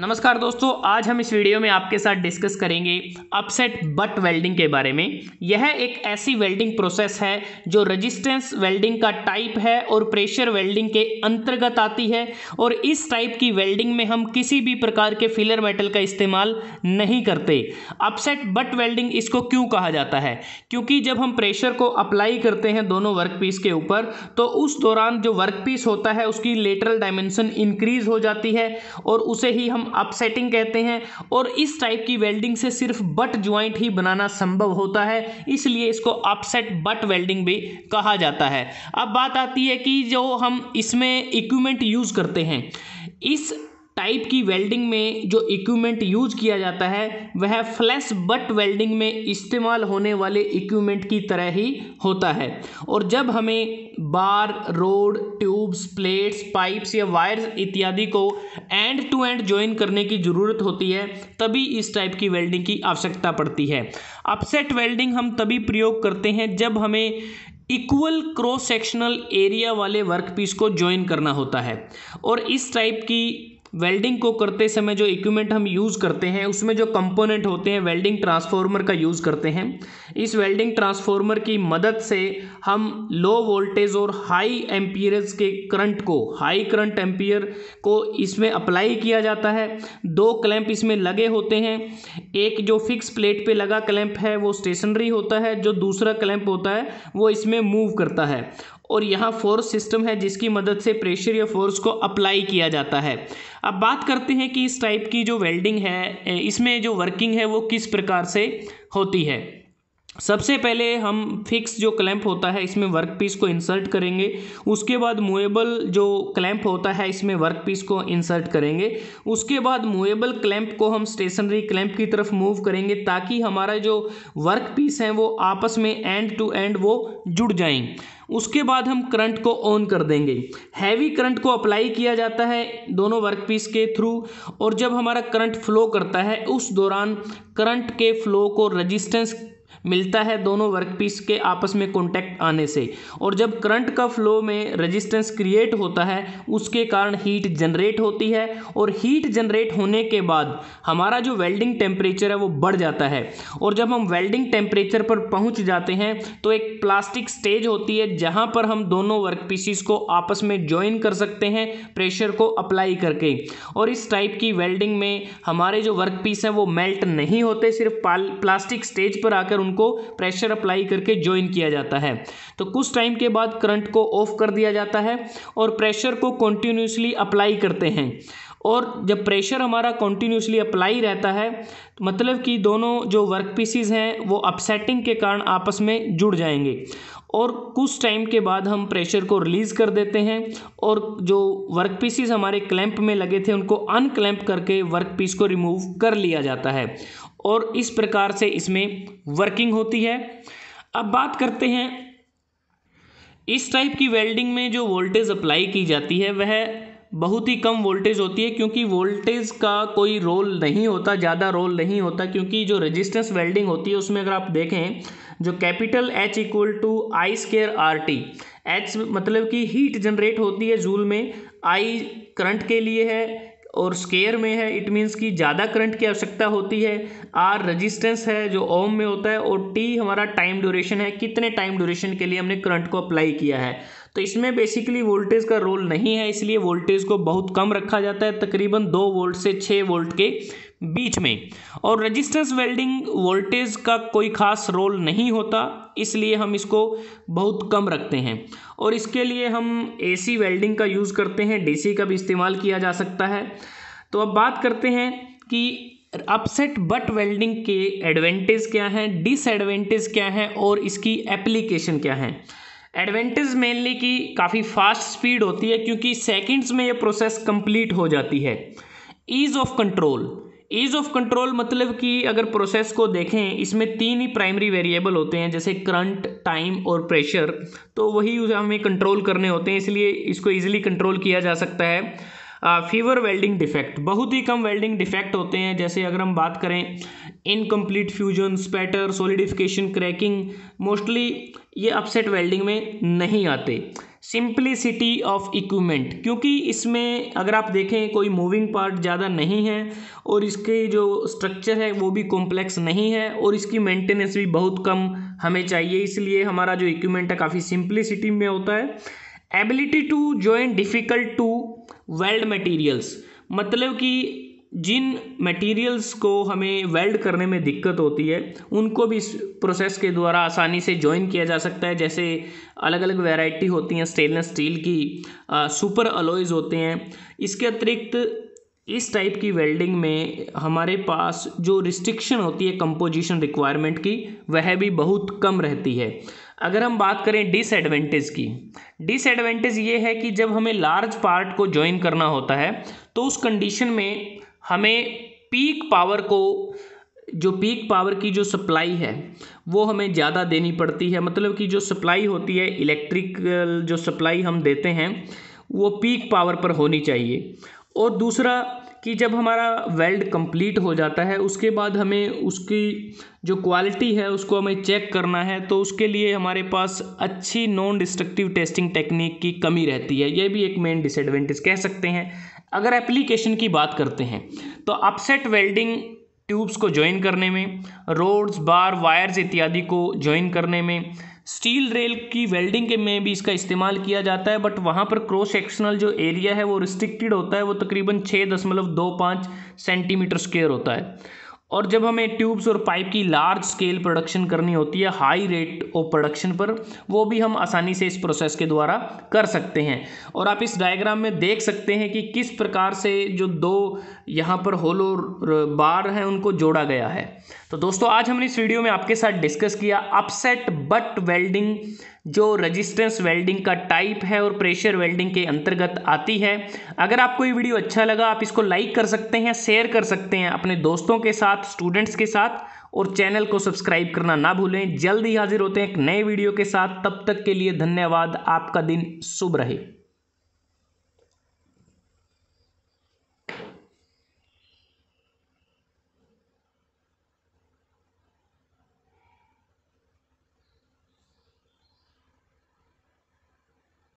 नमस्कार दोस्तों, आज हम इस वीडियो में आपके साथ डिस्कस करेंगे अपसेट बट वेल्डिंग के बारे में। यह एक ऐसी वेल्डिंग प्रोसेस है जो रेजिस्टेंस वेल्डिंग का टाइप है और प्रेशर वेल्डिंग के अंतर्गत आती है। और इस टाइप की वेल्डिंग में हम किसी भी प्रकार के फिलर मेटल का इस्तेमाल नहीं करते। अपसेट बट वेल्डिंग इसको क्यों कहा जाता है? क्योंकि जब हम प्रेशर को अप्लाई करते हैं दोनों वर्कपीस के ऊपर, तो उस दौरान जो वर्कपीस होता है उसकी लेटरल डायमेंशन इंक्रीज हो जाती है और उसे ही हम अपसेटिंग कहते हैं। और इस टाइप की वेल्डिंग से सिर्फ बट ज्वाइंट ही बनाना संभव होता है, इसलिए इसको अपसेट बट वेल्डिंग भी कहा जाता है। अब बात आती है कि जो हम इसमें इक्विपमेंट यूज करते हैं, इस टाइप की वेल्डिंग में जो इक्विपमेंट यूज किया जाता है वह फ्लैश बट वेल्डिंग में इस्तेमाल होने वाले इक्विपमेंट की तरह ही होता है। और जब हमें बार, रोड, ट्यूब्स, प्लेट्स, पाइप्स या वायर्स इत्यादि को एंड टू एंड ज्वाइन करने की ज़रूरत होती है, तभी इस टाइप की वेल्डिंग की आवश्यकता पड़ती है। अपसेट वेल्डिंग हम तभी प्रयोग करते हैं जब हमें इक्वल क्रॉस सेक्शनल एरिया वाले वर्कपीस को ज्वाइन करना होता है। और इस टाइप की वेल्डिंग को करते समय जो इक्विपमेंट हम यूज़ करते हैं उसमें जो कंपोनेंट होते हैं, वेल्डिंग ट्रांसफार्मर का यूज़ करते हैं। इस वेल्डिंग ट्रांसफार्मर की मदद से हम लो वोल्टेज और हाई एम्पियरेज के करंट को, हाई करंट एम्पियर को इसमें अप्लाई किया जाता है। दो क्लैंप इसमें लगे होते हैं। एक जो फिक्स प्लेट पे लगा क्लैंप है वो स्टेशनरी होता है, जो दूसरा क्लैंप होता है वो इसमें मूव करता है। और यहाँ फोर्स सिस्टम है जिसकी मदद से प्रेशर या फोर्स को अप्लाई किया जाता है। अब बात करते हैं कि इस टाइप की जो वेल्डिंग है, इसमें जो वर्किंग है वो किस प्रकार से होती है। सबसे पहले हम फिक्स जो क्लैंप होता है इसमें वर्कपीस को इंसर्ट करेंगे। उसके बाद मूवेबल जो क्लैंप होता है इसमें वर्कपीस को इंसर्ट करेंगे। उसके बाद मूवेबल क्लैंप को हम स्टेशनरी क्लैंप की तरफ मूव करेंगे ताकि हमारा जो वर्कपीस है वो आपस में एंड टू एंड वो जुड़ जाएं। उसके बाद हम करंट को ऑन कर देंगे। हैवी करंट को अप्लाई किया जाता है दोनों वर्कपीस के थ्रू। और जब हमारा करंट फ्लो करता है उस दौरान करंट के फ्लो को रेजिस्टेंस मिलता है दोनों वर्कपीस के आपस में कांटेक्ट आने से। और जब करंट का फ्लो में रेजिस्टेंस क्रिएट होता है उसके कारण हीट जनरेट होती है। और हीट जनरेट होने के बाद हमारा जो वेल्डिंग टेम्परेचर है वो बढ़ जाता है। और जब हम वेल्डिंग टेम्परेचर पर पहुंच जाते हैं तो एक प्लास्टिक स्टेज होती है जहां पर हम दोनों वर्कपीसेस को आपस में ज्वाइन कर सकते हैं प्रेशर को अप्लाई करके। और इस टाइप की वेल्डिंग में हमारे जो वर्कपीस हैं वो मेल्ट नहीं होते, सिर्फ प्लास्टिक स्टेज पर आकर उनको प्रेशर अप्लाई करके ज्वाइन किया जाता है। तो कुछ टाइम के बाद करंट को ऑफ कर दिया जाता है और प्रेशर को कंटिन्यूसली अप्लाई करते हैं। और जब प्रेशर हमारा कंटिन्यूसली अप्लाई रहता है तो मतलब कि दोनों जो वर्कपीसेस हैं वो अपसेटिंग के कारण आपस में जुड़ जाएंगे। और कुछ टाइम के बाद हम प्रेशर को रिलीज़ कर देते हैं और जो वर्कपीसेस हमारे क्लैंप में लगे थे उनको अनक्लैंप करके वर्कपीस को रिमूव कर लिया जाता है। और इस प्रकार से इसमें वर्किंग होती है। अब बात करते हैं इस टाइप की वेल्डिंग में जो वोल्टेज अप्लाई की जाती है वह बहुत ही कम वोल्टेज होती है, क्योंकि वोल्टेज का कोई रोल नहीं होता, ज़्यादा रोल नहीं होता। क्योंकि जो रेजिस्टेंस वेल्डिंग होती है उसमें अगर आप देखें जो capital H equal to I²RT, H मतलब कि हीट जनरेट होती है जूल में, I करंट के लिए है और स्केयर में है, इट मीन्स कि ज़्यादा करंट की आवश्यकता होती है। R रेजिस्टेंस है जो ओम में होता है और T हमारा टाइम ड्यूरेशन है, कितने टाइम ड्यूरेशन के लिए हमने करंट को अप्लाई किया है। तो इसमें बेसिकली वोल्टेज का रोल नहीं है, इसलिए वोल्टेज को बहुत कम रखा जाता है, तकरीबन 2 वोल्ट से 6 वोल्ट के बीच में। और रेजिस्टेंस वेल्डिंग वोल्टेज का कोई खास रोल नहीं होता, इसलिए हम इसको बहुत कम रखते हैं। और इसके लिए हम AC वेल्डिंग का यूज़ करते हैं, DC का भी इस्तेमाल किया जा सकता है। तो अब बात करते हैं कि अपसेट बट वेल्डिंग के एडवांटेज क्या हैं, डिसएडवांटेज क्या हैं और इसकी एप्लीकेशन क्या है। एडवांटेज मेनली कि काफ़ी फास्ट स्पीड होती है, क्योंकि सेकंड्स में ये प्रोसेस कंप्लीट हो जाती है। Ease of control, ease of control मतलब कि अगर प्रोसेस को देखें इसमें 3 ही प्राइमरी वेरिएबल होते हैं, जैसे करंट, टाइम और प्रेशर। तो वही हमें कंट्रोल करने होते हैं, इसलिए इसको ईजिली कंट्रोल किया जा सकता है। फीवर वेल्डिंग डिफेक्ट, बहुत ही कम वेल्डिंग डिफेक्ट होते हैं। जैसे अगर हम बात करें incomplete fusion, spatter, solidification, cracking, mostly ये अपसेट वेल्डिंग में नहीं आते। सिंप्लिसिटी ऑफ इक्विपमेंट, क्योंकि इसमें अगर आप देखें कोई मूविंग पार्ट ज़्यादा नहीं है और इसके जो स्ट्रक्चर है वो भी कॉम्प्लेक्स नहीं है और इसकी मेंटेनेंस भी बहुत कम हमें चाहिए, इसलिए हमारा जो इक्विपमेंट है काफ़ी सिंप्लिसिटी में होता है। Ability to join difficult to weld materials, मतलब कि जिन मटेरियल्स को हमें वेल्ड करने में दिक्कत होती है उनको भी इस प्रोसेस के द्वारा आसानी से जॉइन किया जा सकता है। जैसे अलग अलग वैरायटी होती हैं स्टेनलेस स्टील की, सुपर अलॉयज होते हैं। इसके अतिरिक्त इस टाइप की वेल्डिंग में हमारे पास जो रिस्ट्रिक्शन होती है कंपोजिशन रिक्वायरमेंट की वह भी बहुत कम रहती है। अगर हम बात करें डिसएडवांटेज की, डिसएडवांटेज ये है कि जब हमें लार्ज पार्ट को जॉइन करना होता है तो उस कंडीशन में हमें पीक पावर की जो सप्लाई है वो हमें ज़्यादा देनी पड़ती है। मतलब कि जो सप्लाई होती है इलेक्ट्रिकल जो सप्लाई हम देते हैं वो पीक पावर पर होनी चाहिए। और दूसरा कि जब हमारा वेल्ड कंप्लीट हो जाता है उसके बाद हमें उसकी जो क्वालिटी है उसको हमें चेक करना है, तो उसके लिए हमारे पास अच्छी नॉन डिस्ट्रक्टिव टेस्टिंग टेक्निक की कमी रहती है। ये भी एक मेन डिसएडवांटेज कह सकते हैं। अगर एप्लीकेशन की बात करते हैं तो अपसेट वेल्डिंग ट्यूब्स को जॉइन करने में, रोड्स, बार, वायर्स इत्यादि को जॉइन करने में, स्टील रेल की वेल्डिंग के में भी इसका इस्तेमाल किया जाता है, बट वहाँ पर क्रॉस सेक्शनल जो एरिया है वो रिस्ट्रिक्टेड होता है, वो तकरीबन 6.25 सेंटीमीटर स्क्वायर होता है। और जब हमें ट्यूब्स और पाइप की लार्ज स्केल प्रोडक्शन करनी होती है हाई रेट ऑफ प्रोडक्शन पर, वो भी हम आसानी से इस प्रोसेस के द्वारा कर सकते हैं। और आप इस डायग्राम में देख सकते हैं कि किस प्रकार से जो दो यहाँ पर होलो बार हैं उनको जोड़ा गया है। तो दोस्तों आज हमने इस वीडियो में आपके साथ डिस्कस किया अपसेट बट वेल्डिंग, जो रेजिस्टेंस वेल्डिंग का टाइप है और प्रेशर वेल्डिंग के अंतर्गत आती है। अगर आपको ये वीडियो अच्छा लगा आप इसको लाइक कर सकते हैं, शेयर कर सकते हैं अपने दोस्तों के साथ, स्टूडेंट्स के साथ, और चैनल को सब्सक्राइब करना ना भूलें। जल्द ही हाजिर होते हैं एक नए वीडियो के साथ, तब तक के लिए धन्यवाद। आपका दिन शुभ रहे।